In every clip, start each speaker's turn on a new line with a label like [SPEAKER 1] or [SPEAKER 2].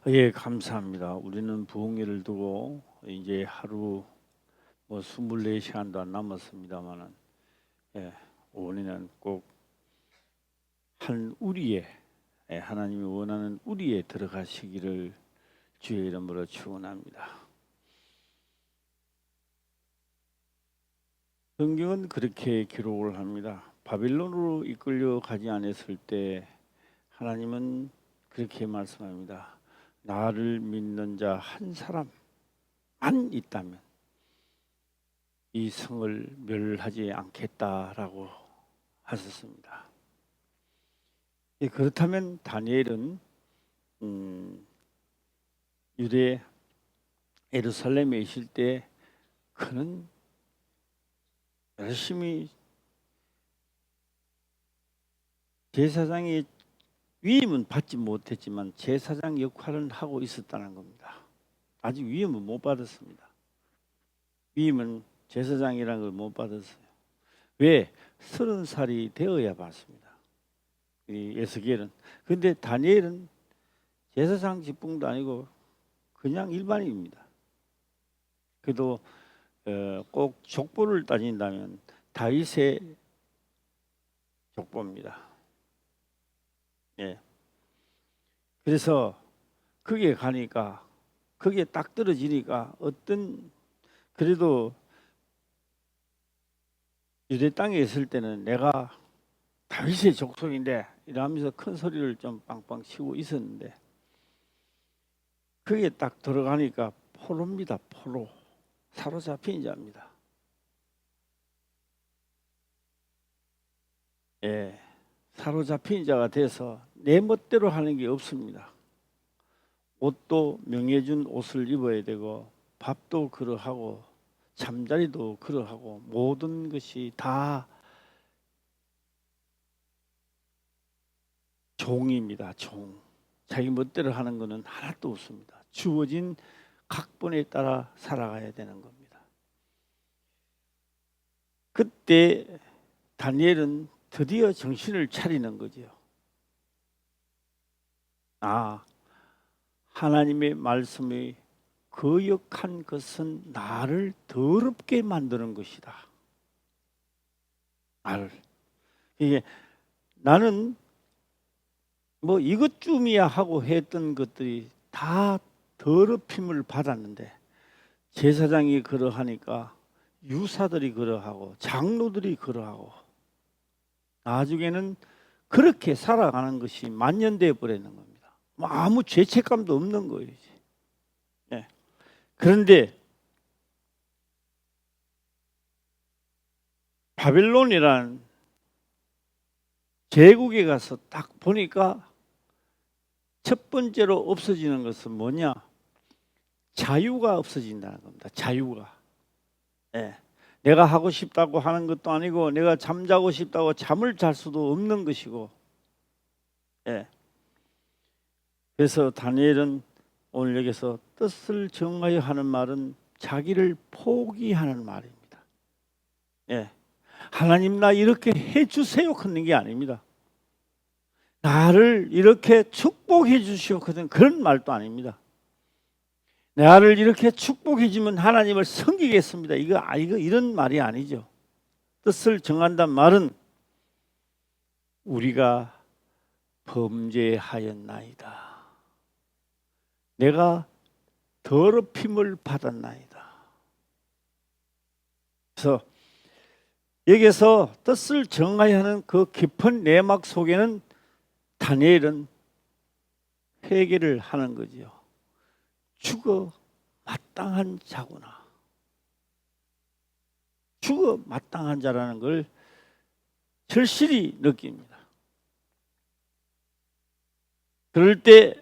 [SPEAKER 1] 예, 감사합니다. 우리는 부흥회를 두고 이제 하루 24시간도 안 남았습니다만은, 예, 우리는 꼭 한 우리에, 하나님이 원하는 우리에 들어가시기를 주의 이름으로 축원합니다. 성경은 그렇게 기록을 합니다. 바빌론으로 이끌려 가지 않았을 때 하나님은 그렇게 말씀합니다. 나를 믿는 자 한 사람만 있다면 이 성을 멸하지 않겠다라고 하셨습니다. 그렇다면 다니엘은 유대 예루살렘에 있을 때 그는 열심히 제사장의 위임은 받지 못했지만 제사장 역할은 하고 있었다는 겁니다. 아직 위임은 못 받았습니다. 위임은 제사장이라는 걸 못 받았어요. 왜? 30살이 되어야 받습니다. 에스겔은. 근데 다니엘은 제사장 직분도 아니고 그냥 일반인입니다. 그래도 꼭 족보를 따진다면 다윗의 족보입니다. 예. 그래서 거기에 가니까 거기에 딱 떨어지니까 그래도 유대 땅에 있을 때는 내가 다윗의 족속인데 이러면서 큰 소리를 좀 빵빵 치고 있었는데 거기에 딱 들어가니까 포로입니다. 포로. 사로잡힌 자입니다. 예, 사로잡힌 자가 돼서 내 멋대로 하는 게 없습니다. 옷도 명예준 옷을 입어야 되고 밥도 그러하고 잠자리도 그러하고 모든 것이 다 종입니다. 종. 자기 멋대로 하는 것은 하나도 없습니다. 주어진 각본에 따라 살아가야 되는 겁니다. 그때 다니엘은 드디어 정신을 차리는 거죠. 하나님의 말씀이 거역한 것은 나를 더럽게 만드는 것이다. 이게 나는 이것쯤이야 하고 했던 것들이 다 더럽힘을 받았는데 제사장이 그러하니까 유사들이 그러하고 장로들이 그러하고 나중에는 그렇게 살아가는 것이 만연되어 버리는 겁니다. 아무 죄책감도 없는 거예요. 네. 그런데 바벨론이란 제국에 가서 딱 보니까 첫 번째로 없어지는 것은 뭐냐? 자유가 없어진다는 겁니다. 자유가. 예. 내가 하고 싶다고 하는 것도 아니고 내가 잠자고 싶다고 잠을 잘 수도 없는 것이고. 예. 그래서 다니엘은 오늘 여기서 뜻을 정하여 하는 말은 자기를 포기하는 말입니다. 예. 하나님 나 이렇게 해주세요 하는 게 아닙니다. 나를 이렇게 축복해 주시오 그런 말도 아닙니다. 나를 이렇게 축복해 주면 하나님을 섬기겠습니다. 이거 이런 말이 아니죠. 뜻을 정한다는 말은 우리가 범죄하였나이다. 내가 더럽힘을 받았나이다. 그래서 여기서 뜻을 정하여 하는 그 깊은 내막 속에는 다니엘은 회개를 하는 거죠. 죽어 마땅한 자구나. 죽어 마땅한 자라는 걸 절실히 느낍니다. 그럴 때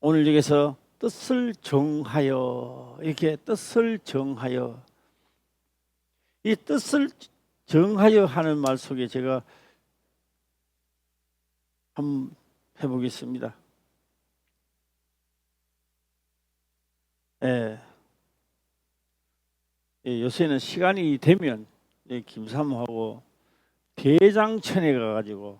[SPEAKER 1] 오늘 여기서 뜻을 정하여 이렇게 뜻을 정하여 이 뜻을 정하여 하는 말 속에 제가 한번 해보겠습니다. 요새는 시간이 되면 김사모하고 대장천에 가가지고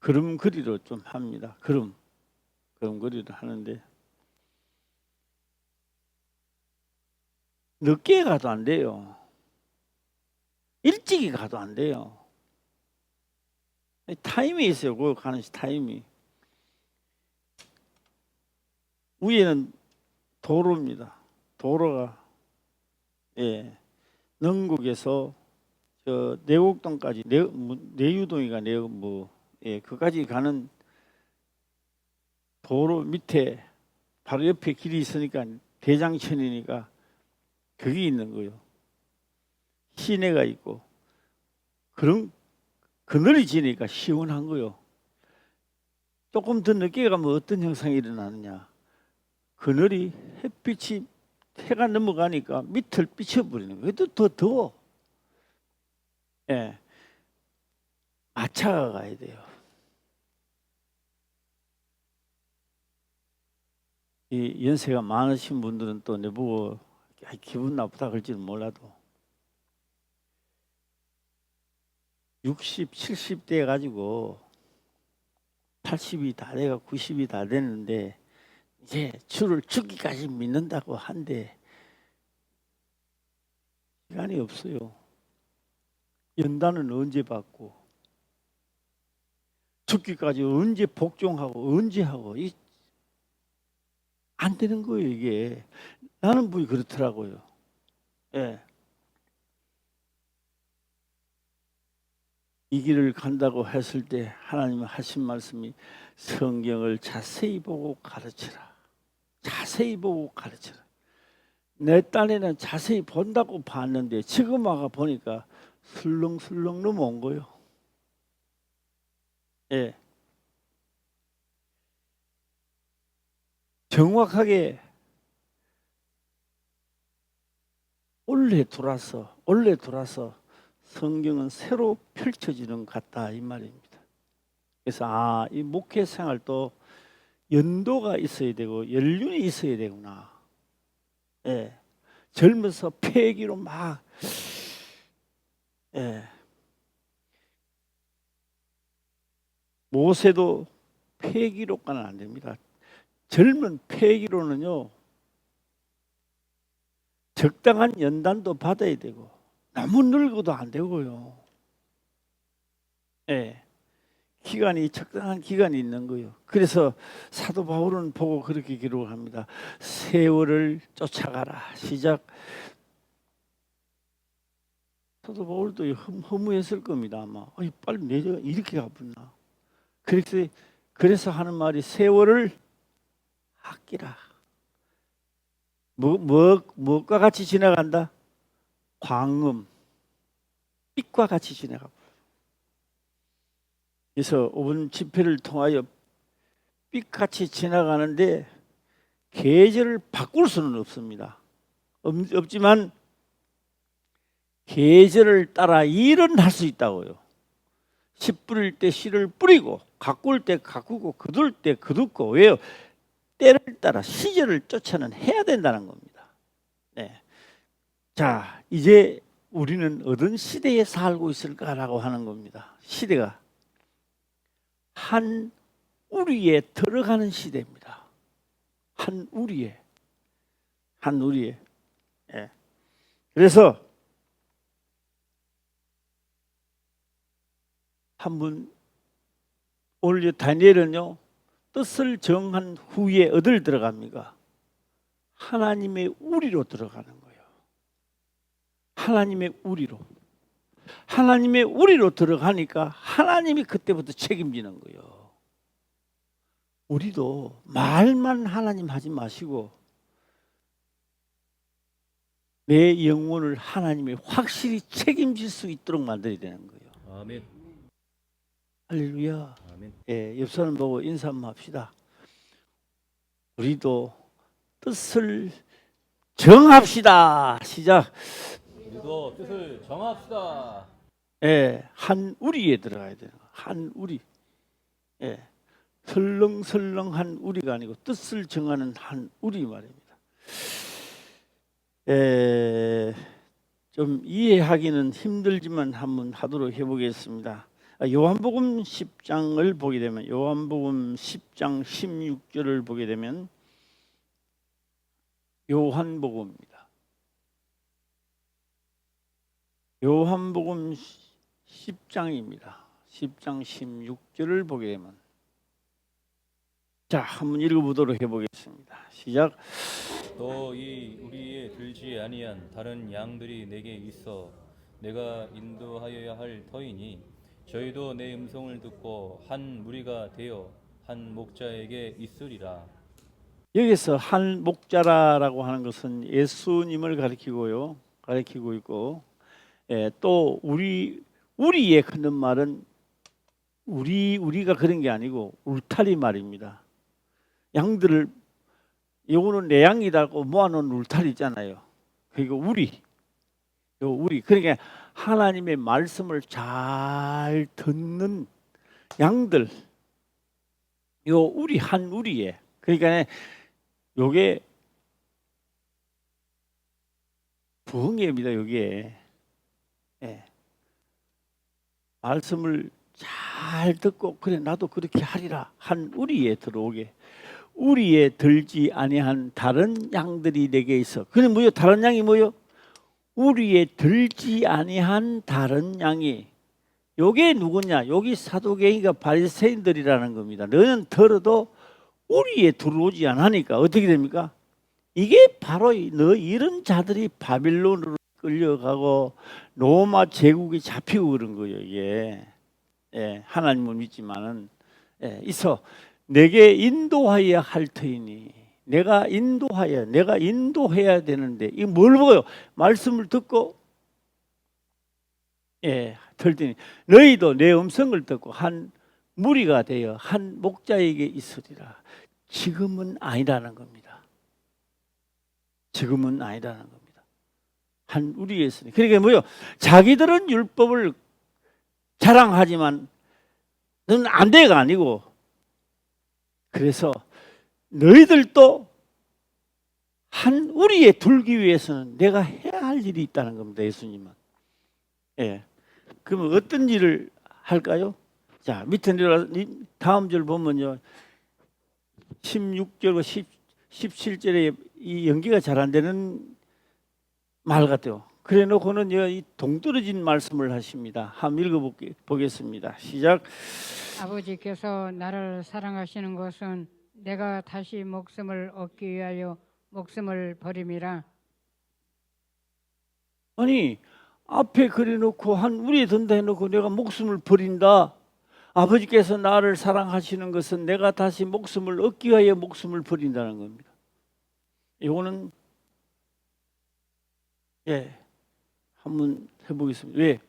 [SPEAKER 1] 걸음걸이로 좀 합니다. 걸음걸이를 하는데 늦게 가도 안 돼요. 일찍이 가도 안 돼요. 타임이 있어요. 그 가는 타임이. 위에는 도로입니다. 도로가 능곡에서 저 내곡동까지 내유동이가 그까지 가는 도로 밑에 바로 옆에 길이 있으니까 대장천이니까 그게 있는 거예요. 시내가 있고 그런 그늘이 지니까 시원한 거요. 조금 더 늦게 가면 어떤 현상이 일어나느냐? 그늘이 햇빛이 해가 넘어가니까 밑을 비춰버리는 거예요. 그것도 더 더워. 마차가 가야 돼요. 이 연세가 많으신 분들은 또 내보고 기분 나쁘다 그럴지는 몰라도 60, 70대 가지고 80이 다 돼가 90이 다 됐는데 이제 주를 죽기까지 믿는다고 한데 시간이 없어요. 연단은 언제 받고 죽기까지 언제 복종하고 언제 하고 안 되는 거예요. 이게 나는 분이 그렇더라고요. 이 길을 간다고 했을 때 하나님은 하신 말씀이 성경을 자세히 보고 가르쳐라. 자세히 보고 가르쳐라. 내 딴에는 자세히 본다고 봤는데 지금 와가 보니까 슬렁슬렁 넘어온 거예요. 정확하게 올해 돌아서 성경은 새로 펼쳐지는 것 같다 이 말입니다. 그래서 이 목회 생활도 연도가 있어야 되고 연륜이 있어야 되구나. 젊어서 패기로 막 모세도 패기로까는 안 됩니다. 젊은 패기로는요 적당한 연단도 받아야 되고 너무 늙어도 안 되고요. 기간이 적당한 기간이 있는 거예요. 그래서 사도 바울은 보고 그렇게 기록을 합니다. 세월을 쫓아가라. 시작. 사도 바울도 허무했을 겁니다. 아마 빨리 내가 이렇게 가버나. 그래서 하는 말이 세월을 아끼라. 뭐가 같이 지나간다? 광음, 빛과 같이 지나가. 그래서 5분 집회를 통하여 빛같이 지나가는데 계절을 바꿀 수는 없습니다. 없지만 계절을 따라 일은 할 수 있다고요. 씨 뿌릴 때 씨를 뿌리고 가꿀 때 가꾸고 거둘 때 거두고. 왜요? 때를 따라 시절을 쫓아는 해야 된다는 겁니다. 자, 이제 우리는 어떤 시대에 살고 있을까라고 하는 겁니다. 시대가 한 우리에 들어가는 시대입니다. 한 우리에. 그래서 한번 오늘 다니엘은요 뜻을 정한 후에 어딜 들어갑니까? 하나님의 우리로 들어가는 거예요. 하나님의 우리로 들어가니까 하나님이 그때부터 책임지는 거예요. 우리도 말만 하나님 하지 마시고 내 영혼을 하나님이 확실히 책임질 수 있도록 만들어야 되는 거예요.
[SPEAKER 2] 아멘.
[SPEAKER 1] 할렐루야.
[SPEAKER 2] 아멘.
[SPEAKER 1] 옆 사람 보고 인사 한번 합시다. 우리도 뜻을 정합시다. 시작.
[SPEAKER 2] 우리도 뜻을 정합시다.
[SPEAKER 1] 한 우리에 들어가야 돼요. 한 우리. 설렁설렁한 우리가 아니고 뜻을 정하는 한 우리 말입니다. 좀 이해하기는 힘들지만 한번 하도록 해보겠습니다. 요한복음 10장을 보게 되면 요한복음 10장 16절을 보게 되면 요한복음입니다. 요한복음 10장입니다. 10장 16절을 보게 되면 자, 한번 읽어보도록 해보겠습니다. 시작.
[SPEAKER 2] 또 이 우리에 들지 아니한 다른 양들이 내게 있어 내가 인도하여야 할 터이니 저희도 내 음성을 듣고 한 무리가 되어 한 목자에게 있으리라.
[SPEAKER 1] 여기서 한 목자라고 하는 것은 예수님을 가리키고 있고, 또 우리의 그런 말은 우리가 그런 게 아니고 울타리 말입니다. 양들을 요거는 내 양이라고 모아놓은 울타리 있잖아요. 그리고 우리 그러니까 하나님의 말씀을 잘 듣는 양들, 요 우리 한 우리에 그러니까 요게 부흥회입니다. 요게 말씀을 잘 듣고 그래 나도 그렇게 하리라 한 우리에 들어오게. 우리에 들지 아니한 다른 양들이 내게 있어. 그게 뭐요? 다른 양이 뭐요? 우리에 들지 아니한 다른 양이. 요게 누구냐? 여기 사두개인과 바리새인들이라는 겁니다. 너는 들어도 우리에 들어오지 않으니까 어떻게 됩니까? 이게 바로 너 이런 자들이 바빌론으로 끌려가고 로마 제국이 잡히고 그런 거예요. 이게 하나님을 믿지만은 있어. 내게 인도하여야 할 터이니 내가 인도해야 되는데 이 뭘 보고요? 말씀을 듣고 들더니 너희도 내 음성을 듣고 한 무리가 되어 한 목자에게 있으리라. 지금은 아니라는 겁니다. 지금은 아니라는 겁니다. 한 우리에 있으니 그러니까 뭐요? 자기들은 율법을 자랑하지만 너는 안 돼가 아니고 그래서 너희들도 한 우리에 둘기 위해서는 내가 해야 할 일이 있다는 겁니다. 예수님은. 그러면 어떤 일을 할까요? 자, 밑에 내려 다음 절 보면요. 16절과 17절에 이 연기가 잘 안 되는 말 같아요. 그래 놓고는 이 동떨어진 말씀을 하십니다. 한번 읽어보겠습니다. 시작.
[SPEAKER 3] 아버지께서 나를 사랑하시는 것은 내가 다시 목숨을 얻기 위하여 목숨을 버림이라.
[SPEAKER 1] 아니 앞에 그려놓고 한 우리에 든다 해놓고 내가 목숨을 버린다. 아버지께서 나를 사랑하시는 것은 내가 다시 목숨을 얻기 위하여 목숨을 버린다는 겁니다. 이거는 한번 해보겠습니다. 왜?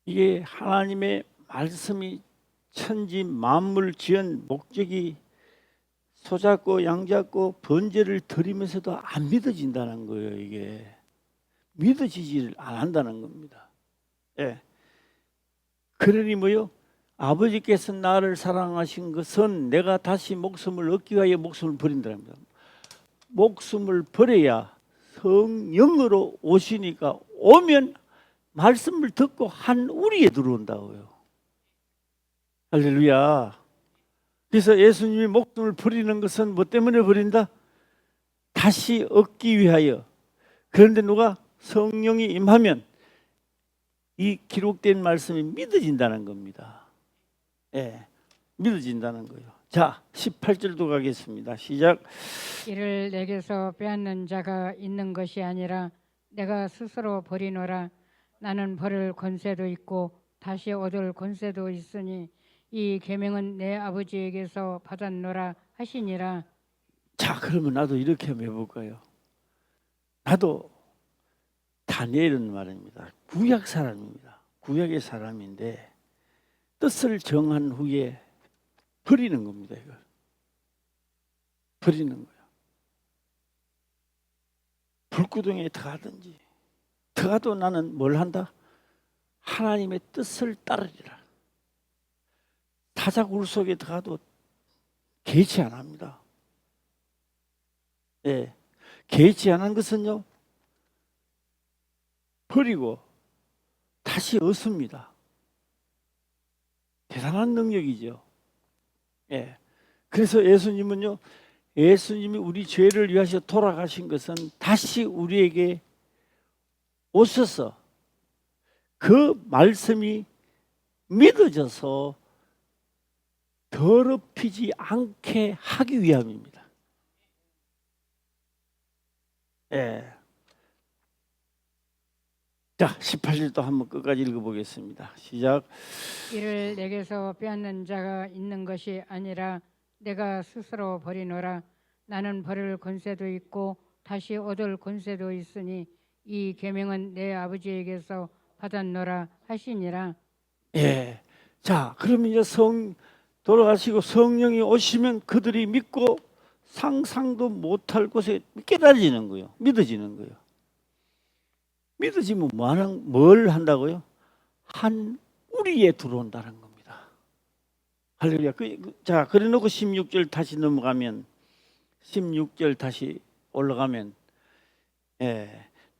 [SPEAKER 1] 이게 하나님의 말씀이 천지 만물 지은 목적이 소잡고 양잡고 번제를 드리면서도 안 믿어진다는 거예요. 이게 믿어지질 않는다는 겁니다. 그러니 뭐요? 아버지께서 나를 사랑하신 것은 내가 다시 목숨을 얻기 위하여 목숨을 버린다는 겁니다. 목숨을 버려야 성령으로 오시니까 오면 말씀을 듣고 한 우리에 들어온다고요. 할렐루야. 그래서 예수님이 목숨을 버리는 것은 뭐 때문에 버린다? 다시 얻기 위하여. 그런데 누가 성령이 임하면 이 기록된 말씀이 믿어진다는 겁니다. 믿어진다는 거예요. 자, 18절도 가겠습니다. 시작.
[SPEAKER 3] 이를 내게서 빼앗는 자가 있는 것이 아니라 내가 스스로 버리노라. 나는 버릴 권세도 있고 다시 얻을 권세도 있으니 이 계명은 내 아버지에게서 받았노라 하시니라.
[SPEAKER 1] 자, 그러면 나도 이렇게 한번 해볼까요? 나도 다니엘은 말입니다. 구약 사람입니다. 구약의 사람인데 뜻을 정한 후에 버리는 겁니다. 이걸 버리는 거예요. 불구덩이에 들어가도 나는 뭘 한다? 하나님의 뜻을 따르리라. 사자굴 속에 들어가도 개의치 안 합니다. 개의치 않은 것은요, 버리고 다시 얻습니다. 대단한 능력이죠. 예. 그래서 예수님이 우리 죄를 위하여 돌아가신 것은 다시 우리에게 오셔서 그 말씀이 믿어져서 더럽히지 않게 하기 위함입니다. 예. 자, 18절도 한번 끝까지 읽어보겠습니다. 시작.
[SPEAKER 3] 이를 내게서 빼앗는 자가 있는 것이 아니라 내가 스스로 버리노라. 나는 버릴 권세도 있고 다시 얻을 권세도 있으니 이 계명은 내 아버지에게서 받았노라 하시니라.
[SPEAKER 1] 예. 자, 그러면 이제 돌아가시고 성령이 오시면 그들이 믿고 상상도 못할 곳에 깨달아지는 거예요. 믿어지는 거예요. 믿어지면 뭘 한다고요? 한 우리에 들어온다는 겁니다. 할렐루야. 자, 그래 놓고 16절 다시 넘어가면 16절 다시 올라가면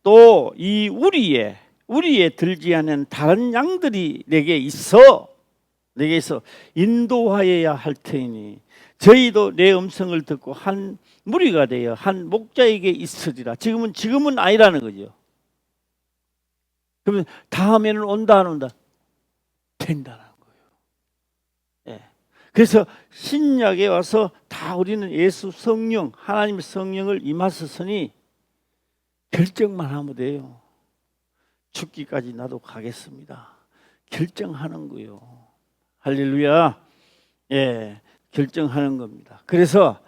[SPEAKER 1] 또 이 우리에 들지 않은 다른 양들이 내게 있어 인도하여야 할 터이니 저희도 내 음성을 듣고 한 무리가 되어 한 목자에게 있으리라. 지금은 아니라는 거죠. 그러면 다음에는 온다 안 온다? 된다는 거예요. 예. 그래서 신약에 와서 다 우리는 예수 성령, 하나님의 성령을 임하셨으니 결정만 하면 돼요. 죽기까지 나도 가겠습니다. 결정하는 거예요. 할렐루야. 예, 결정하는 겁니다. 그래서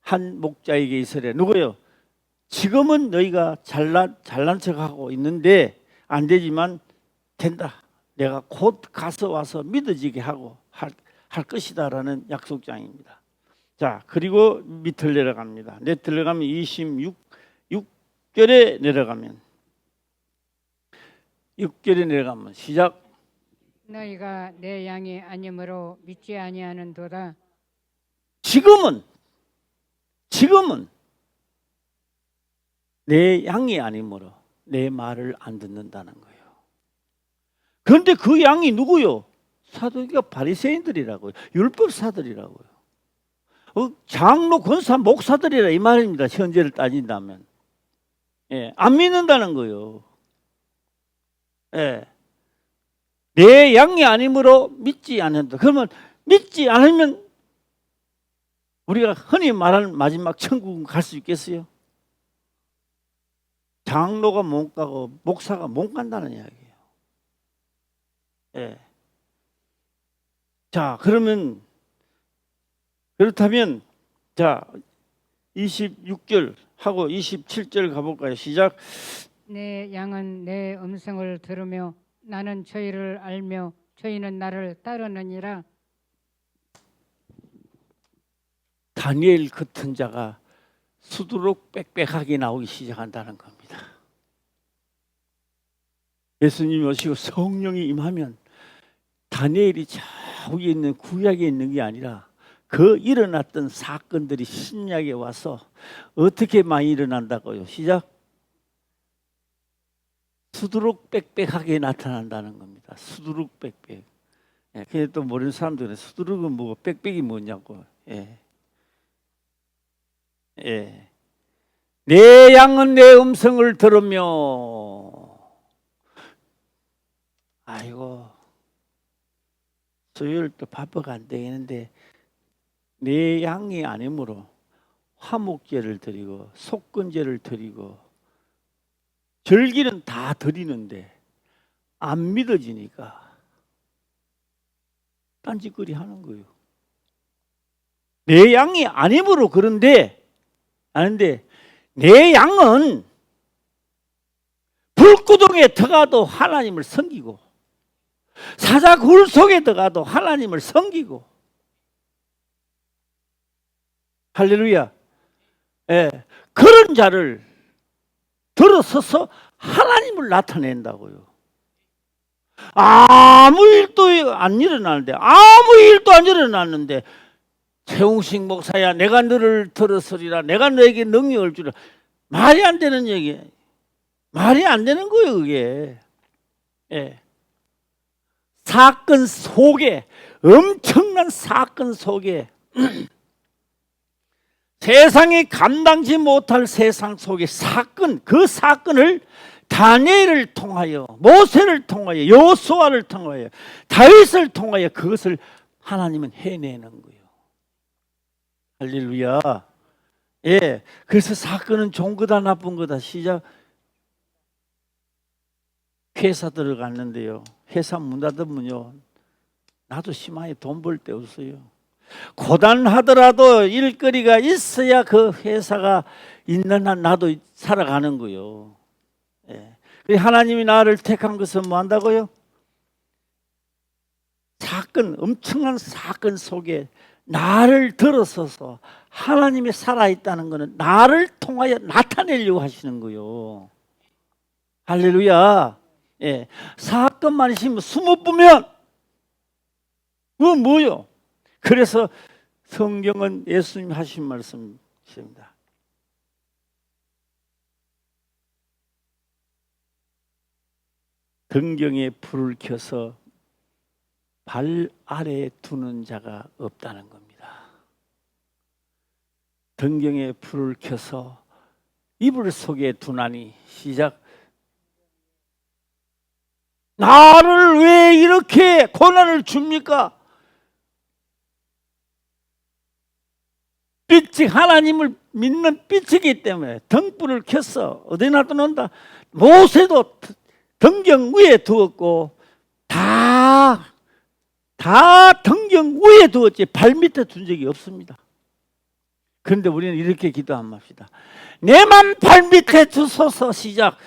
[SPEAKER 1] 한 목자에게 있으래. 누구요? 지금은 너희가 잘난 척하고 있는데 안 되지만 된다. 내가 곧 가서 와서 믿어지게 하고 할 것이다라는 약속장입니다. 자, 그리고 밑을 내려갑니다. 내려가면 26절에 내려가면 6절에 내려가면 시작.
[SPEAKER 3] 너희가 내 양이 아니므로 믿지 아니하는도다.
[SPEAKER 1] 지금은 내 양이 아니므로 내 말을 안 듣는다는 거예요. 그런데 그 양이 누구요? 사도가 바리새인들이라고요. 율법사들이라고요. 장로, 권사, 목사들이라 이 말입니다. 현재를 따진다면. 예, 안 믿는다는 거예요. 예. 내 양이 아니므로 믿지 않는다. 그러면 믿지 않으면 우리가 흔히 말하는 마지막 천국은 갈 수 있겠어요? 장로가 못 가고 목사가 못 간다는 이야기예요. 예. 자, 그렇다면 자 26절 하고 27절 가볼까요? 시작.
[SPEAKER 3] 내 양은 내 음성을 들으며 나는 저희를 알며 저희는 나를 따르느니라.
[SPEAKER 1] 다니엘 같은 자가 수두룩 빽빽하게 나오기 시작한다는 겁니다. 예수님이 오시고 성령이 임하면 다니엘이 저 위에 있는 구약에 있는 게 아니라 그 일어났던 사건들이 신약에 와서 어떻게 많이 일어난다고요? 시작. 수두룩 빽빽하게 나타난다는 겁니다. 수두룩 빽빽. 예, 근데 또 모르는 사람들은 수두룩은 뭐고 빽빽이 뭐냐고. 예. 예. 내 양은 내 음성을 들으며, 아이고 수요일 또 바빠가 안 되겠는데 내 양이 아니므로 화목제를 드리고 속건제를 드리고 절기는 다 드리는데 안 믿어지니까 딴짓거리 하는 거예요. 내 양이 아니므로 그런데 아는데 내 양은 불구덩이에 들어가도 하나님을 섬기고 사자굴 속에 들어가도 하나님을 섬기고 할렐루야. 예, 그런 자를 들어서서 하나님을 나타낸다고요. 아무 일도 안 일어났는데 최웅식 목사야 내가 너를 들었으리라 내가 너에게 능력을 주라. 말이 안 되는 얘기. 말이 안 되는 거예요 그게. 예. 사건 속에, 엄청난 사건 속에 세상이 감당지 못할 세상 속의 사건, 그 사건을 다니엘을 통하여, 모세를 통하여, 여호수아를 통하여, 다윗을 통하여 그것을 하나님은 해내는 거예요. 할렐루야. 예, 그래서 사건은 좋은 거다 나쁜 거다. 시작. 회사 들어갔는데요, 회사 문 닫으면요, 나도 심하게 돈 벌 데 없어요. 고단하더라도 일거리가 있어야 그 회사가 있는 한 나도 살아가는 거요. 예. 하나님이 나를 택한 것은 뭐 한다고요? 사건, 엄청난 사건 속에 나를 들어서서 하나님이 살아있다는 것은 나를 통하여 나타내려고 하시는 거요. 할렐루야. 예. 사건만 있으면 숨어보면 그건 뭐요? 그래서 성경은 예수님 하신 말씀입니다. 등경에 불을 켜서 발 아래에 두는 자가 없다는 겁니다. 등경에 불을 켜서 이불 속에 두나니, 시작. 나를 왜 이렇게 고난을 줍니까? 빛이, 하나님을 믿는 빛이기 때문에 등불을 켜서 어디 놔두는다? 모세도 등경 위에 두었고 다 등경 위에 두었지 발 밑에 둔 적이 없습니다. 그런데 우리는 이렇게 기도합니다. 내만 발 밑에 두소서. 시작.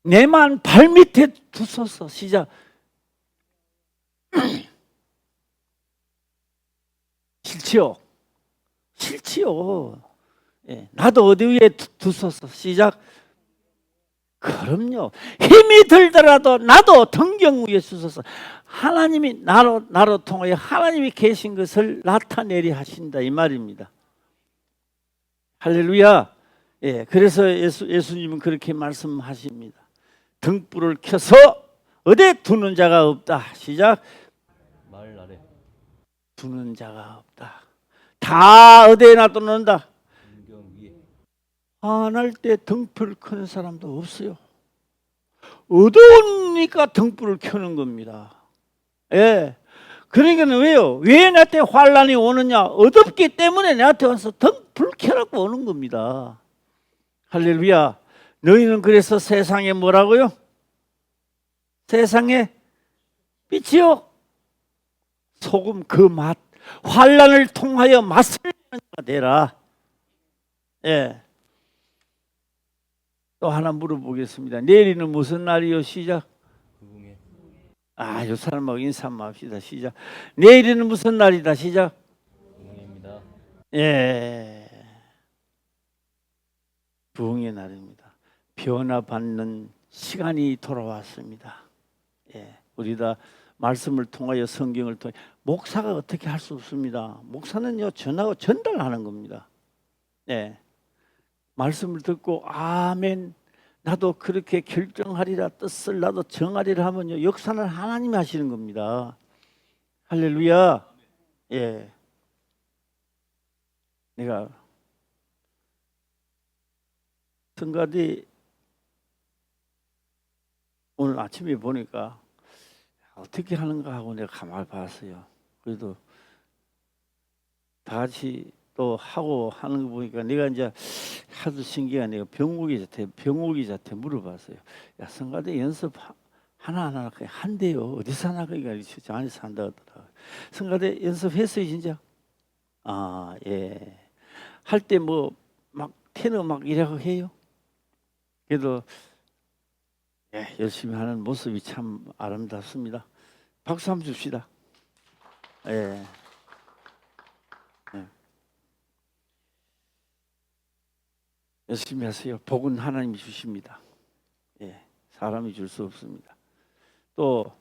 [SPEAKER 1] 내만 발 밑에 두소서. 시작. 싫지요? 싫지요. 예, 나도 어디 위에 두소서. 시작. 그럼요. 힘이 들더라도 나도 등경 위에 두소서. 하나님이 나로 통하여 하나님이 계신 것을 나타내리 하신다, 이 말입니다. 할렐루야. 예, 그래서 예수님은 그렇게 말씀하십니다. 등불을 켜서 어디에 두는 자가 없다. 시작.
[SPEAKER 2] 말 아래
[SPEAKER 1] 두는 자가 없다. 다 어디에 놔두는다?
[SPEAKER 2] 등경 위에.
[SPEAKER 1] 화날 때 등불을 켜는 사람도 없어요. 어두우니까 등불을 켜는 겁니다. 예. 그러니까 왜요? 왜 나한테 환란이 오느냐? 어둡기 때문에 나한테 와서 등불 켜라고 오는 겁니다. 할렐루야. 너희는 그래서 세상에 뭐라고요? 세상에 빛이요. 소금 그 맛, 환란을 통하여 맛을 내는 자가 되라. 예. 또 하나 물어보겠습니다. 내일은 무슨 날이요? 시작.
[SPEAKER 2] 부흥의
[SPEAKER 1] 이 사람하고 인사 한번 합시다. 시작. 내일은 무슨 날이다. 시작.
[SPEAKER 2] 부흥입니다.
[SPEAKER 1] 예. 부흥의 날입니다. 변화받는 시간이 돌아왔습니다. 예. 우리 다 말씀을 통하여, 성경을 통해, 목사가 어떻게 할 수 없습니다. 목사는요, 전하고 전달하는 겁니다. 예. 말씀을 듣고 아멘, 나도 그렇게 결정하리라, 뜻을 나도 정하리라 하면요, 역사는 하나님이 하시는 겁니다. 할렐루야. 예. 내가 성가대 오늘 아침에 보니까 어떻게 하는가 하고 내가 가만히 봤어요. 그래도 다 같이 또 하고 하는 거 보니까 내가 이제 하도 신기한, 내가 병옥이 자태 물어봤어요. 야, 성가대 연습 하나하나 그냥 한대요. 어디서 하나? 그러니까 저 안에서 한다 하더라고요. 성가대 연습했어요, 진짜? 예. 할 때 뭐 막 테너 막 이라고 해요. 그래도 예, 열심히 하는 모습이 참 아름답습니다. 박수 한번 줍시다. 예. 예. 열심히 하세요. 복은 하나님이 주십니다. 예, 사람이 줄 수 없습니다. 또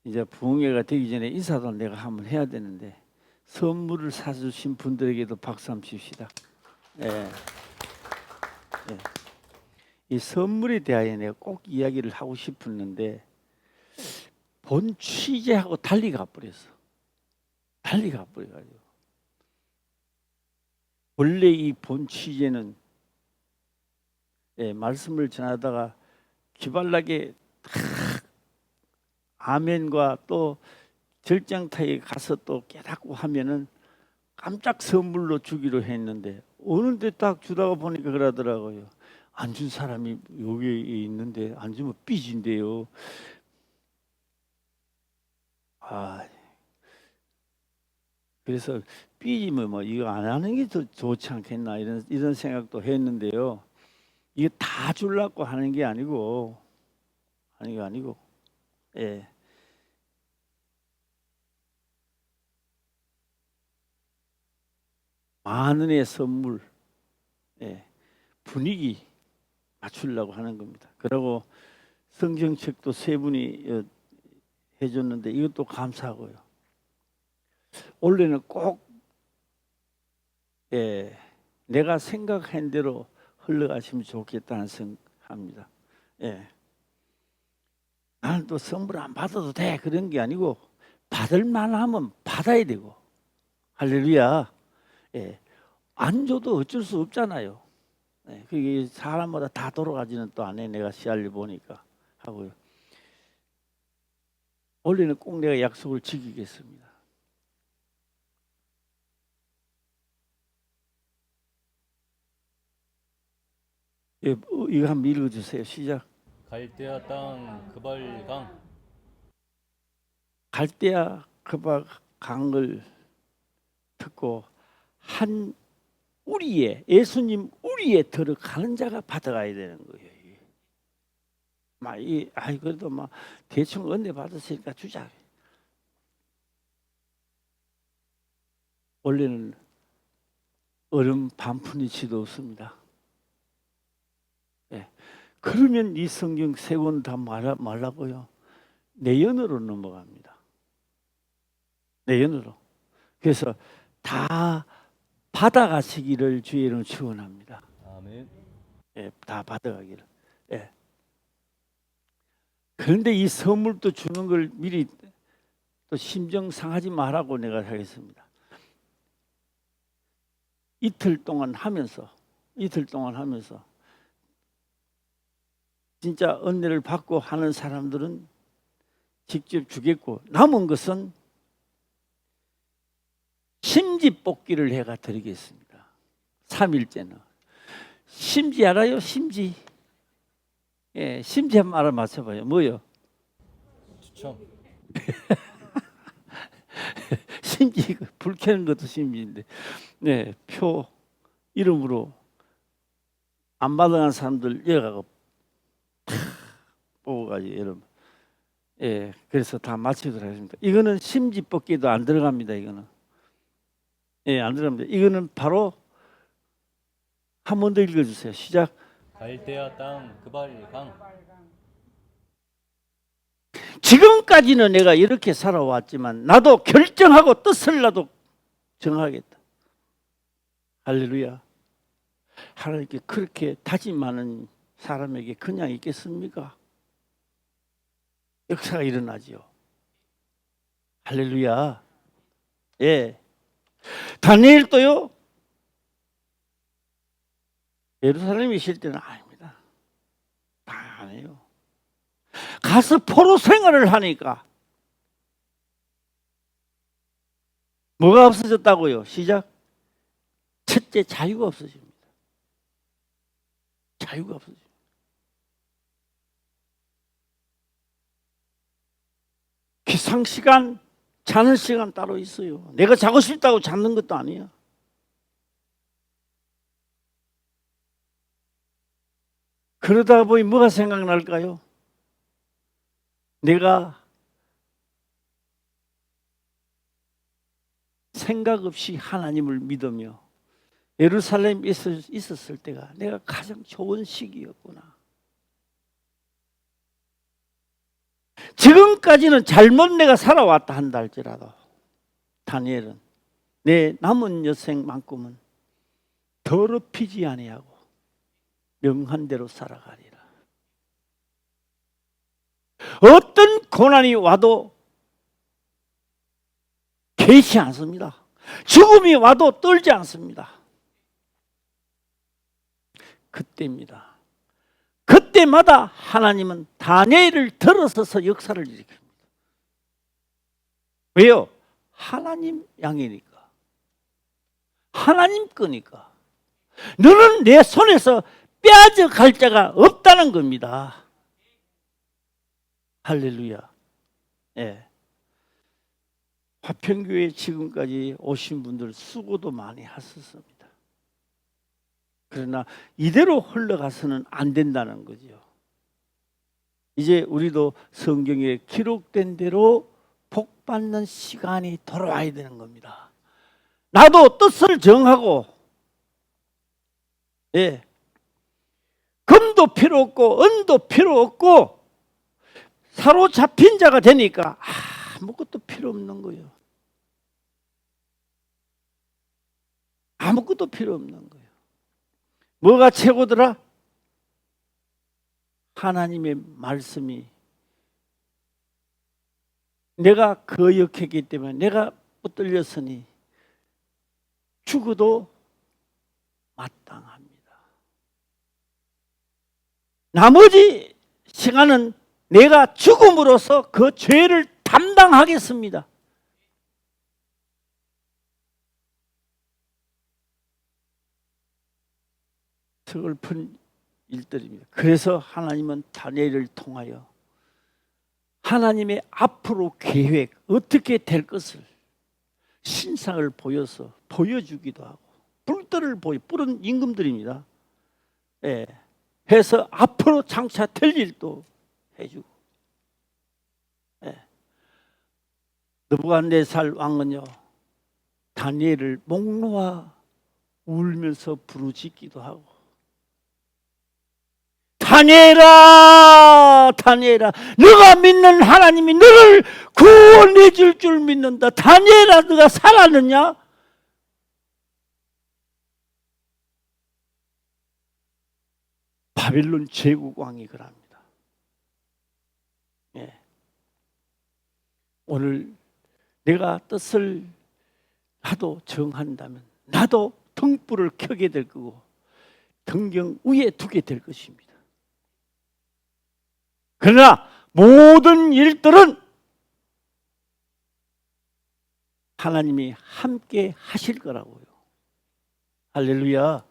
[SPEAKER 1] 이제 부흥회가 되기 전에 인사도 내가 한번 해야 되는데, 선물을 사주신 분들에게도 박수 한번 줍시다. 예. 예. 이 선물에 대하여 내가 꼭 이야기를 하고 싶었는데 본 취재하고 달리 가버렸어. 달리 가버려가지고 원래 이 본 취재는 말씀을 전하다가 기발나게 아멘과 또 절장터에 가서 또 깨닫고 하면은 깜짝 선물로 주기로 했는데 오는데 딱 주다가 보니까 그러더라고요. 안 준 사람이 여기에 있는데 안 주면 삐진대요. 그래서 삐지면 뭐 이거 안 하는 게 더 좋지 않겠나 이런 생각도 했는데요. 이게 다 주려고 하는 게 아니고 예. 만원의 선물, 분위기 맞추려고 하는 겁니다. 그리고 성경책도 세 분이 해줬는데 이것도 감사하고요. 원래는 꼭 내가 생각한 대로 흘러가시면 좋겠다는 생각합니다. 나는 또 선물 안 받아도 돼 그런 게 아니고 받을 만하면 받아야 되고 할렐루야. 안 줘도 어쩔 수 없잖아요. 그게 사람마다 다 돌아가지는 또 안에 내가 시야를 보니까 하고요. 원래는 꼭 내가 약속을 지키겠습니다. 이거 한번 읽어주세요. 시작.
[SPEAKER 2] 갈대아 땅 그발강
[SPEAKER 1] 갈대아 그발 강을 듣고 한 우리의 예수님 우리의 들어가는 자가 받아가야 되는 거예요. 그래도 대충 은혜 받았으니까 주자. 원래는 얼음 반푼이치도 없습니다. 그러면 이 성경 세 권 다 말라고요. 내연으로 넘어갑니다. 내연으로. 그래서 다 받아가시기를 주의 이름으로 축원합니다.
[SPEAKER 2] 아멘.
[SPEAKER 1] 다 받아가기를. 그런데 이 선물도 주는 걸 미리 또 심정 상하지 말라고 내가 하겠습니다. 이틀 동안 하면서 진짜 은혜를 받고 하는 사람들은 직접 주겠고 남은 것은 심지 뽑기를 해가 드리겠습니다. 3일째는 심지 알아요? 심지. 심지 한번 알아맞혀봐요. 뭐요?
[SPEAKER 2] 추첨.
[SPEAKER 1] 심지 불 켜는 것도 심지인데 표 이름으로 안 받아간 사람들 여가고 뽑아가지고 여러분. 그래서 다 마치도록 하겠습니다. 이거는 심지 뽑기도 안 들어갑니다. 이거는 안 들어갑니다. 이거는 바로 한 번 더 읽어주세요. 시작.
[SPEAKER 2] 갈대아 땅 그발강
[SPEAKER 1] 지금까지는 내가 이렇게 살아왔지만 나도 결정하고 뜻을 나도 정하겠다. 할렐루야. 하나님께 그렇게 다짐하는 사람에게 그냥 있겠습니까? 역사가 일어나지요. 할렐루야. 다니엘도요. 예루살렘에 있을 때는 아닙니다. 다 안 해요. 가서 포로 생활을 하니까 뭐가 없어졌다고요? 시작. 첫째, 자유가 없어집니다. 자유가 없어집니다. 기상 시간, 자는 시간 따로 있어요. 내가 자고 싶다고 자는 것도 아니야. 그러다 보니 뭐가 생각날까요? 내가 생각 없이 하나님을 믿으며 예루살렘에 있었을 때가 내가 가장 좋은 시기였구나. 지금까지는 잘못 내가 살아왔다 한다 할지라도 다니엘은 내 남은 여생만큼은 더럽히지 아니하고 명한 대로 살아가리라. 어떤 고난이 와도 개의치 않습니다. 죽음이 와도 떨지 않습니다. 그때입니다. 그때마다 하나님은 다니엘을 들어서서 역사를 일으킵니다. 왜요? 하나님 양이니까. 하나님 거니까. 너는 내 손에서 빼앗아갈 자가 없다는 겁니다. 할렐루야. 예. 화평교회 지금까지 오신 분들 수고도 많이 하셨습니다. 그러나 이대로 흘러가서는 안 된다는 거죠. 이제 우리도 성경에 기록된 대로 복 받는 시간이 돌아와야 되는 겁니다. 나도 뜻을 정하고, 예, 금도 필요 없고 은도 필요 없고 사로잡힌 자가 되니까 아무것도 필요 없는 거예요. 아무것도 필요 없는 거예요. 뭐가 최고더라? 하나님의 말씀이 내가 거역했기 때문에 내가 붙들렸으니 죽어도 마땅합니다. 나머지 시간은 내가 죽음으로써 그 죄를 담당하겠습니다. 서글픈 일들입니다. 그래서 하나님은 다니엘을 통하여 하나님의 앞으로 계획, 어떻게 될 것을 신상을 보여서 보여주기도 하고, 뿔은 임금들입니다. 예, 해서 앞으로 장차 될 일도 해주고. 예. 느부갓네살 왕은요, 다니엘을 목 놓아 울면서 부르짖기도 하고, 다니엘아, 다니엘아, 너가 믿는 하나님이 너를 구원해 줄 줄 믿는다. 다니엘아, 너가 살았느냐? 바벨론 제국왕이 그럽니다. 예. 오늘 내가 뜻을 나도 정한다면 나도 등불을 켜게 될 거고 등경 위에 두게 될 것입니다. 그러나 모든 일들은 하나님이 함께 하실 거라고요. 할렐루야.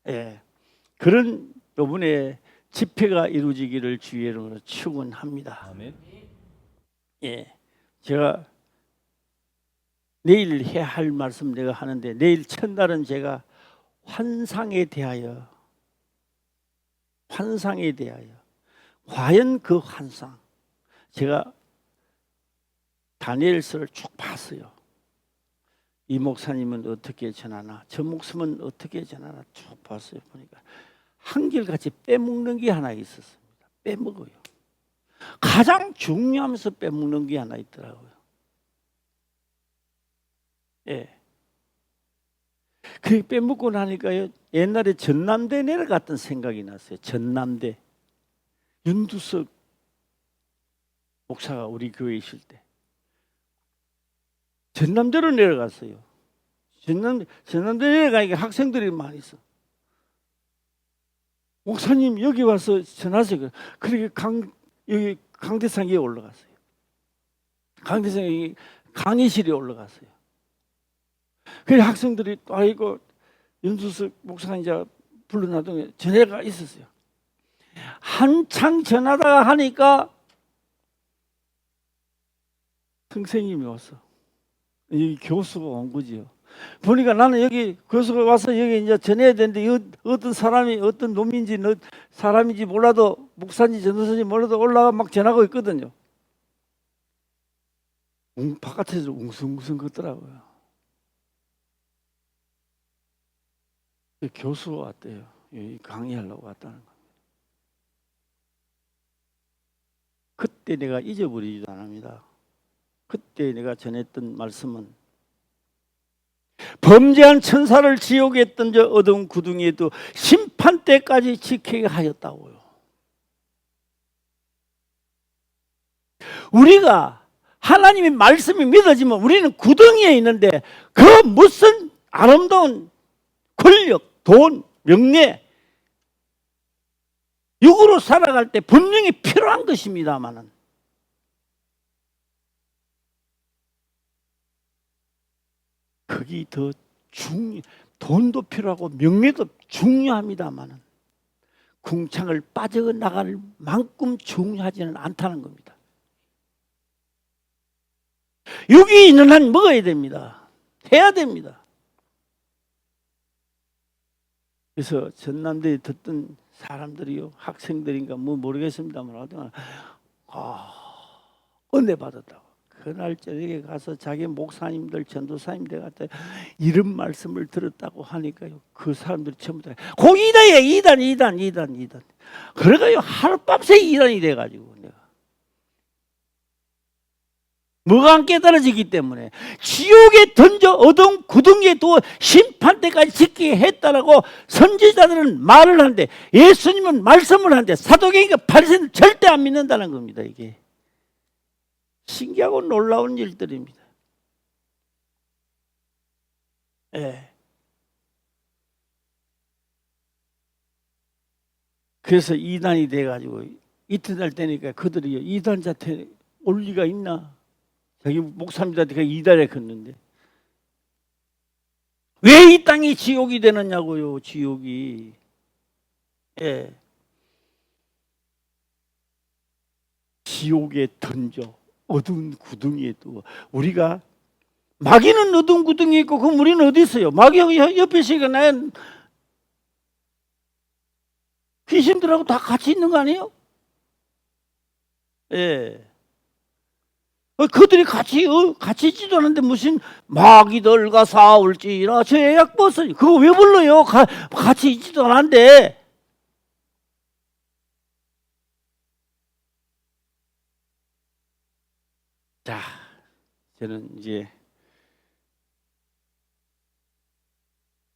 [SPEAKER 1] 예. 그런 이번에 집회가 이루어지기를 주의 이름으로 축원합니다.
[SPEAKER 2] 아멘.
[SPEAKER 1] 예. 제가 내일 해야 할 말씀 내가 하는데, 내일 첫날은 제가 환상에 대하여 과연 그 환상, 제가 다니엘서를 쭉 봤어요. 이 목사님은 어떻게 전하나, 저 목사님은 어떻게 전하나 쭉 봤어요. 보니까 한결같이 빼먹는 게 하나 있었습니다. 빼먹어요. 가장 중요하면서 빼먹는 게 하나 있더라고요. 예. 그 빼먹고 나니까요, 옛날에 전남대 내려갔던 생각이 났어요. 전남대. 윤두석 목사가 우리 교회에 있을 때 전남대로 내려갔어요. 전남대 내려가니까 학생들이 많이 있어. 목사님 여기 와서 전하세요. 그렇게 여기 강대상에 올라갔어요. 강대상에 강의실에 올라갔어요. 그래서 학생들이 아이고 윤두석 목사가 이제 불러놔도 전회가 있었어요. 한창 전하다가 하니까 선생님이 왔어. 여기 교수가 온 거지요. 보니까 나는 여기 교수가 와서 여기 이제 전해야 되는데, 어떤 사람이 어떤 놈인지 사람인지 몰라도, 목사인지 전도사인지 몰라도 올라가 막 전하고 있거든요. 바깥에서 웅성웅성 걷더라고요. 교수가 왔대요. 여기 강의하려고 왔다는 겁니다. 그때 내가 잊어버리지도 않습니다. 그때 내가 전했던 말씀은 범죄한 천사를 지옥에 던져 어두운 구덩이에도 심판 때까지 지키게 하였다고요. 우리가 하나님의 말씀이 믿어지면 우리는 구덩이에 있는데 그 무슨 아름다운 권력, 돈, 명예, 육으로 살아갈 때 분명히 필요한 것입니다마는 그게 더 돈도 필요하고 명예도 중요합니다마는 궁창을 빠져나갈 만큼 중요하지는 않다는 겁니다. 육이 있는 한 먹어야 됩니다. 해야 됩니다. 그래서 전남대에 듣던 사람들이요, 학생들인가 뭐 모르겠습니다만 은혜 받았다고. 그날 저녁에 가서 자기 목사님들, 전도사님들 같은 이런 말씀을 들었다고 하니까요, 그 사람들이 전부 다 이단이야, 이단. 그래가요 하룻밤새 이단이 돼가지고 내가 뭐가 안 깨달아지기 때문에 지옥에 던져 어두운 구덩이에 두어 심판 때까지 지키게 했다라고 선지자들은 말을 하는데 예수님은 말씀을 하는데 사도행전 바리새인은 절대 안 믿는다는 겁니다. 이게 신기하고 놀라운 일들입니다. 예. 그래서 이단이 돼가지고 이튿날 되니까 그들이 이단자한테 올 리가 있나? 자기 목사님들한테 이단에 걷는데 왜 이 땅이 지옥이 되느냐고요. 지옥이. 예. 지옥에 던져 어두운 구덩이에도 우리가 마귀는 어두운 구덩이에 있고 그럼 우리는 어디 있어요? 마귀하고 옆에 있으니까 나는 귀신들하고 다 같이 있는 거 아니에요? 예. 그들이 같이 있지도 않은데 무슨 마귀들과 싸울지라 저 애약 벗으니 그거 왜 불러요? 같이 있지도 않은데. 자, 저는 이제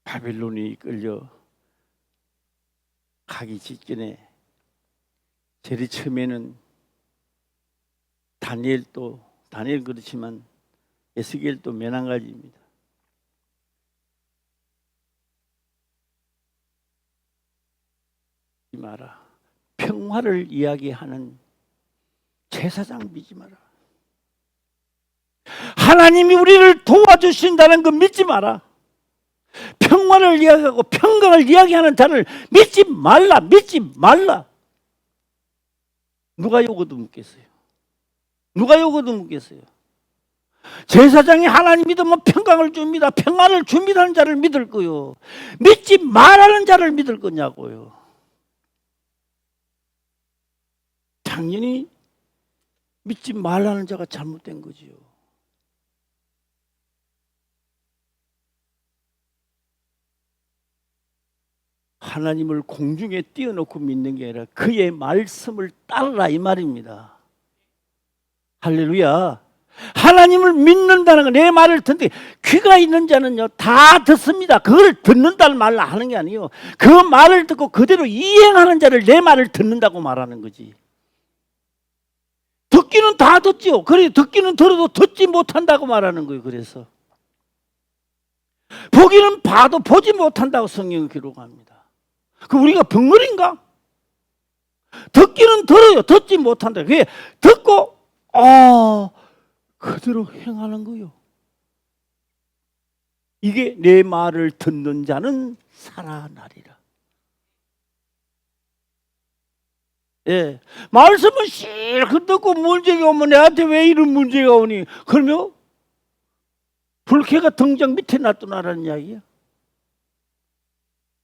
[SPEAKER 1] 바벨론이 끌려 가기 직전에 제일 처음에는 다니엘 그렇지만 에스겔도 매난가지입니다. 믿지 마라. 평화를 이야기하는 제사장 믿지 마라. 하나님이 우리를 도와주신다는 거 믿지 마라. 평화를 이야기하고 평강을 이야기하는 자를 믿지 말라. 누가 요거도 묻겠어요? 제사장이 하나님 믿으면 평강을 줍니다. 평안을 줍니다 하는 자를 믿을 거요. 믿지 말라는 자를 믿을 거냐고요. 당연히 믿지 말라는 자가 잘못된 거지요. 하나님을 공중에 띄워놓고 믿는 게 아니라 그의 말씀을 따르라 이 말입니다. 할렐루야. 하나님을 믿는다는 건 내 말을 듣는데 귀가 있는 자는요 다 듣습니다. 그걸 듣는다는 말을 하는 게 아니에요. 그 말을 듣고 그대로 이행하는 자를 내 말을 듣는다고 말하는 거지. 듣기는 다 듣죠. 그래 듣기는 들어도 듣지 못한다고 말하는 거예요. 그래서 보기는 봐도 보지 못한다고 성경이 기록합니다. 그 우리가 벙어리인가? 듣기는 들어요. 듣지 못한다. 그게 듣고 그대로 행하는 거요. 이게 내 말을 듣는 자는 살아나리라. 예, 말씀은 실컷 듣고 문제가 오면 내한테 왜 이런 문제가 오니? 그러면 불쾌가 등장 밑에 놔두나라는 이야기야.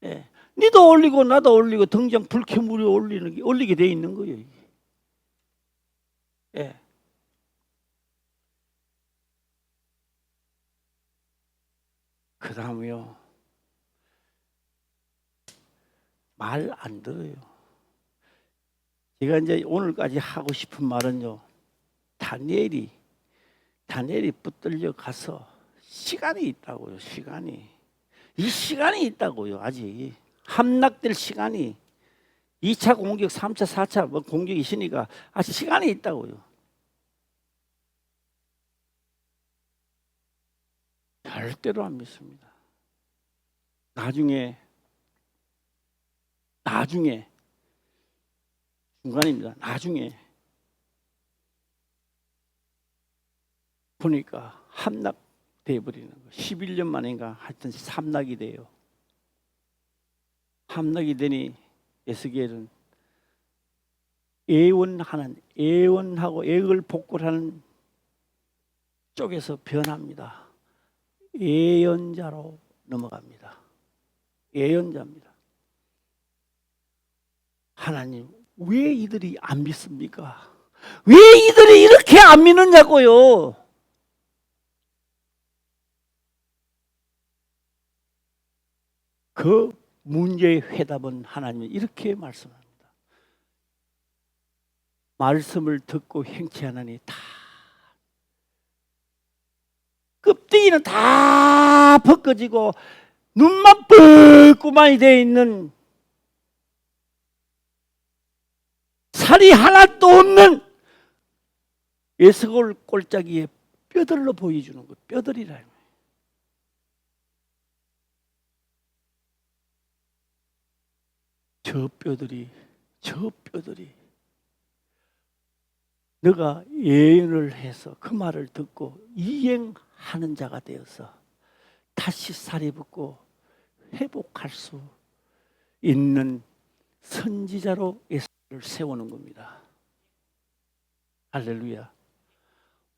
[SPEAKER 1] 예, 니도 올리고 나도 올리고 등장 불쾌물이 올리게 돼 있는 거예요. 이게. 예. 그 다음에요, 말 안 들어요. 제가 이제 오늘까지 하고 싶은 말은요, 다니엘이 붙들려 가서 시간이 있다고요. 시간이. 이 시간이 있다고요. 아직 함락될 시간이 2차 공격, 3차, 4차 뭐 공격이 있으니까 아직 시간이 있다고요. 절대로 안 믿습니다. 나중에 중간입니다. 나중에 보니까 함락돼 버리는 거. 11년 만인가 하여튼 함락이 돼요. 함락이 되니 에스겔은 애원하고 애걸 복골하는 쪽에서 변합니다. 예언자로 넘어갑니다. 예언자입니다. 하나님, 왜 이들이 안 믿습니까? 왜 이들이 이렇게 안 믿느냐고요? 그 문제의 회답은 하나님이 이렇게 말씀합니다. 말씀을 듣고 행치 않으니 다 껍데기는 다 벗겨지고 눈만 뻘꾸만이 되어 있는 살이 하나도 없는 에스골 꼴짜기에 뼈들로 보여주는 거. 뼈들이라. 저 뼈들이 너가 예언을 해서 그 말을 듣고 이행하는 자가 되어서 다시 살이 붙고 회복할 수 있는 선지자로 에스겔을 세우는 겁니다. 할렐루야.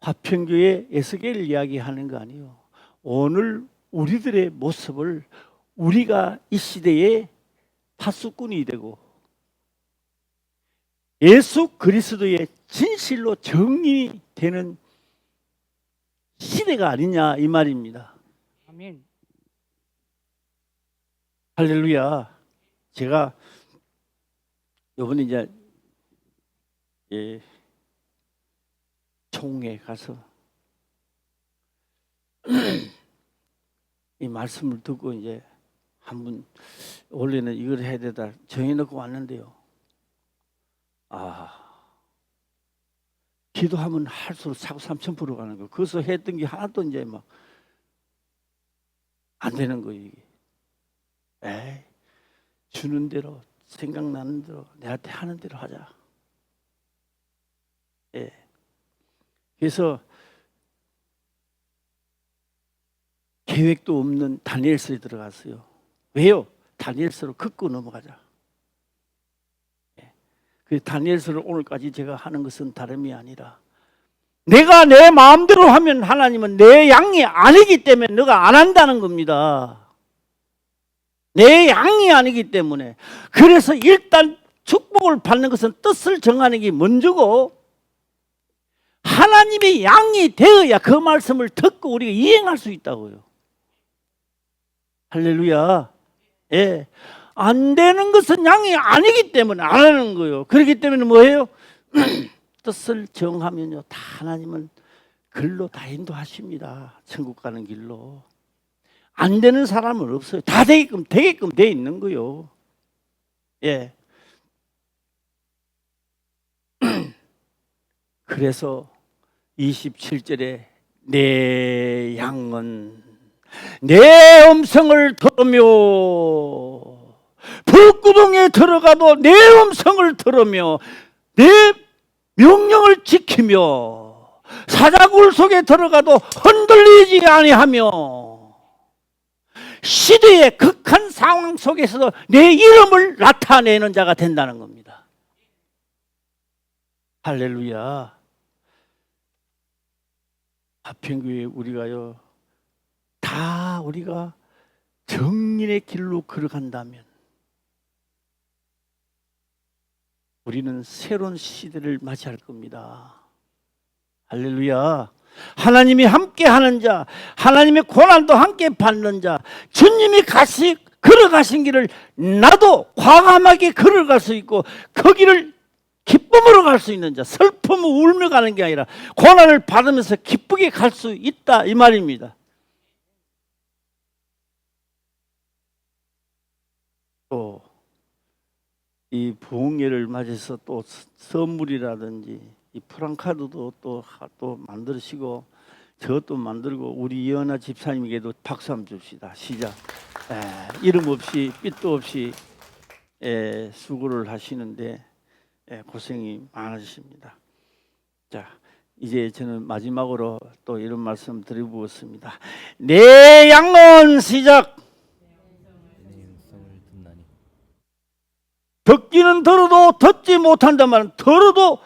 [SPEAKER 1] 화평교회 에스겔 이야기하는 거 아니에요. 오늘 우리들의 모습을 우리가 이 시대에 파수꾼이 되고 예수 그리스도의 진실로 정인이 되는 시대가 아니냐 이 말입니다.
[SPEAKER 3] 아멘.
[SPEAKER 1] 할렐루야. 제가 이번에 이제 총회 가서 이 말씀을 듣고 이제 한번 원래는 이걸 해야 되다 정해놓고 왔는데요. 기도하면 할수록 사고 3,000% 가는 거. 그래서 했던 게 하나도 이제 막 안 되는 거예요. 이게. 주는 대로 생각나는 대로 내한테 하는 대로 하자. 그래서 계획도 없는 다니엘서에 들어갔어요. 왜요? 다니엘서로 긋고 넘어가자. 그 다니엘서를 오늘까지 제가 하는 것은 다름이 아니라 내가 내 마음대로 하면 하나님은 내 양이 아니기 때문에 너가 안 한다는 겁니다. 내 양이 아니기 때문에. 그래서 일단 축복을 받는 것은 뜻을 정하는 게 먼저고 하나님의 양이 되어야 그 말씀을 듣고 우리가 이행할 수 있다고요. 할렐루야. 안 되는 것은 양이 아니기 때문에 안 하는 거예요. 그렇기 때문에 뭐예요? 뜻을 정하면요, 다 하나님은 글로 다 인도하십니다. 천국 가는 길로. 안 되는 사람은 없어요. 다 되게끔 돼 있는 거예요. 그래서 27절에 내 양은 내 음성을 들으며 불구덩이에 들어가도 내 음성을 들으며 내 명령을 지키며 사자굴 속에 들어가도 흔들리지 아니하며 시대의 극한 상황 속에서도 내 이름을 나타내는 자가 된다는 겁니다. 할렐루야. 화평교회 우리가요, 다 우리가 정인의 길로 걸어간다면 우리는 새로운 시대를 맞이할 겁니다. 할렐루야. 하나님이 함께 하는 자, 하나님의 고난도 함께 받는 자, 주님이 걸어가신 길을 나도 과감하게 걸어갈 수 있고 그 길을 기쁨으로 갈 수 있는 자, 슬픔을 울며 가는 게 아니라 고난을 받으면서 기쁘게 갈 수 있다 이 말입니다. 이 부흥회를 맞아서 또 선물이라든지 이 프랑카드도 또 만드시고 저것도 만들고 우리 이현아 집사님에게도 박수 한번 줍시다. 시작. 이름 없이 빛도 없이 수고를 하시는데 고생이 많으십니다. 자, 이제 저는 마지막으로 또 이런 말씀 드리겠습니다. 내 양은 시작.
[SPEAKER 2] 내 음성을 듣나니
[SPEAKER 1] 듣기는 들어도 듣지 못한단 말은 들어도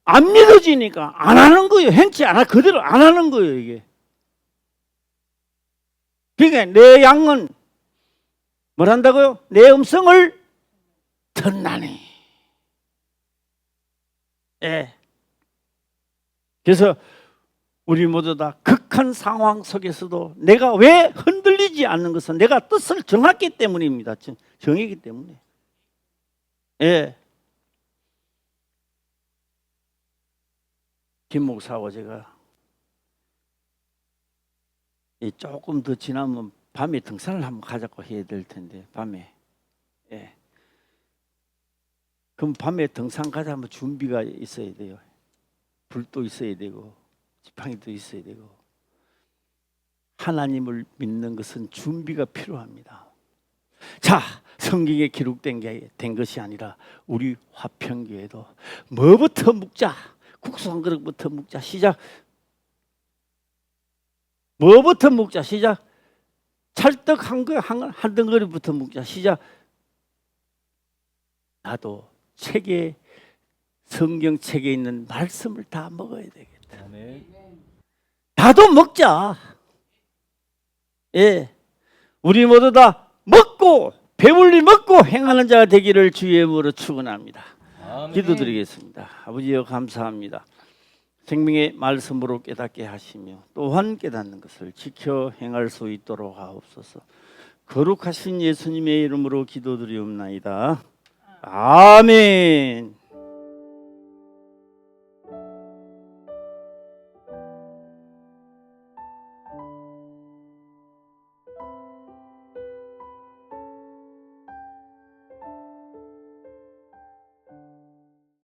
[SPEAKER 1] 안 믿어지니까 안 하는 거예요. 행치 않아 그대로 안 하는 거예요. 이게. 그러니까 내 양은 뭘 한다고요? 내 음성을 듣나니. 그래서 우리 모두 다 극한 상황 속에서도 내가 왜 흔들리지 않는 것은 내가 뜻을 정했기 때문입니다. 정했기 때문에. 김 목사하고 제가 조금 더 지나면 밤에 등산을 한번 가자고 해야 될 텐데 밤에. 그럼 밤에 등산 가자면 준비가 있어야 돼요. 불도 있어야 되고 지팡이도 있어야 되고 하나님을 믿는 것은 준비가 필요합니다. 자, 성경에 기록된 된 것이 아니라 우리 화평교회도 뭐부터 묵자? 국수 한 그릇부터 묵자. 시작. 뭐부터 묵자. 시작. 찰떡 한 덩어리부터 묵자. 시작. 나도 책에 성경책에 있는 말씀을 다 먹어야 되겠다.
[SPEAKER 2] 아멘.
[SPEAKER 1] 나도 먹자. 우리 모두 다 먹고 배불리 먹고 행하는 자가 되기를 주의 이름으로 축원합니다.
[SPEAKER 2] 아멘.
[SPEAKER 1] 기도드리겠습니다. 아버지여 감사합니다. 생명의 말씀으로 깨닫게 하시며 또한 깨닫는 것을 지켜 행할 수 있도록 하옵소서. 거룩하신 예수님의 이름으로 기도드리옵나이다. 아멘.